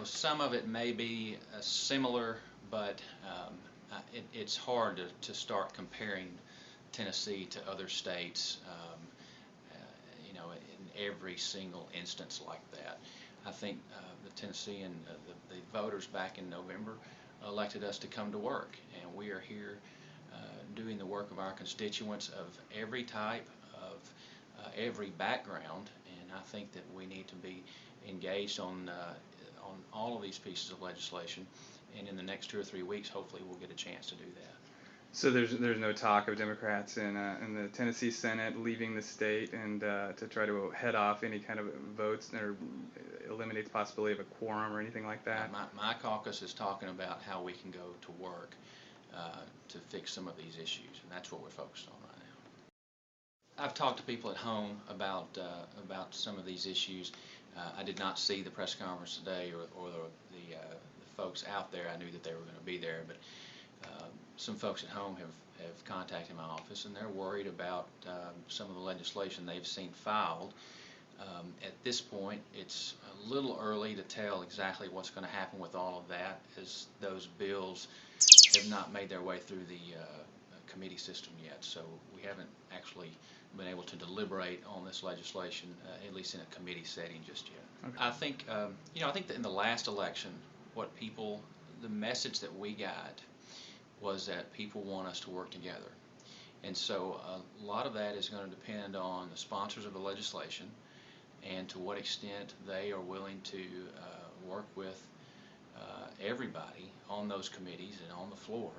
some of it may be similar, but it's hard to start comparing Tennessee to other states, in every single instance like that. I think the Tennessean, the voters back in November elected us to come to work, and we are here doing the work of our constituents of every type, of every background, and I think that we need to be engaged on all of these pieces of legislation, and in the next 2 or 3 weeks, hopefully, we'll get a chance to do that. So there's no talk of Democrats in the Tennessee Senate leaving the state and to try to head off any kind of votes or eliminate the possibility of a quorum or anything like that? My caucus is talking about how we can go to work to fix some of these issues, and that's what we're focused on right now. I've talked to people at home about some of these issues. I did not see the press conference today or the folks out there. I knew that they were going to be there, but some folks at home have contacted my office, and they're worried about some of the legislation they've seen filed. At this point, it's a little early to tell exactly what's going to happen with all of that, as those bills have not made their way through the committee system yet. So we haven't actually been able to deliberate on this legislation, at least in a committee setting, just yet. Okay. I think that in the last election, the message that we got was that people want us to work together. And so a lot of that is going to depend on the sponsors of the legislation and to what extent they are willing to work with everybody on those committees and on the floor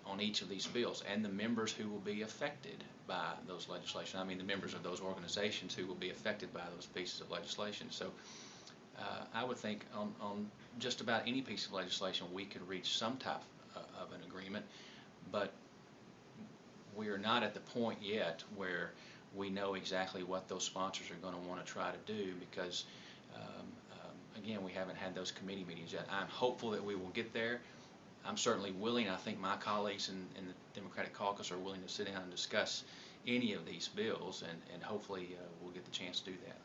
on each of these bills, and the members who will be affected by those legislation. I mean, the members of those organizations who will be affected by those pieces of legislation. So I would think on just about any piece of legislation we could reach some type of an agreement, but we are not at the point yet where we know exactly what those sponsors are going to want to try to do, because again, we haven't had those committee meetings yet. I'm hopeful that we will get there. I'm certainly willing. I think my colleagues in the Democratic Caucus are willing to sit down and discuss any of these bills, and hopefully we'll get the chance to do that.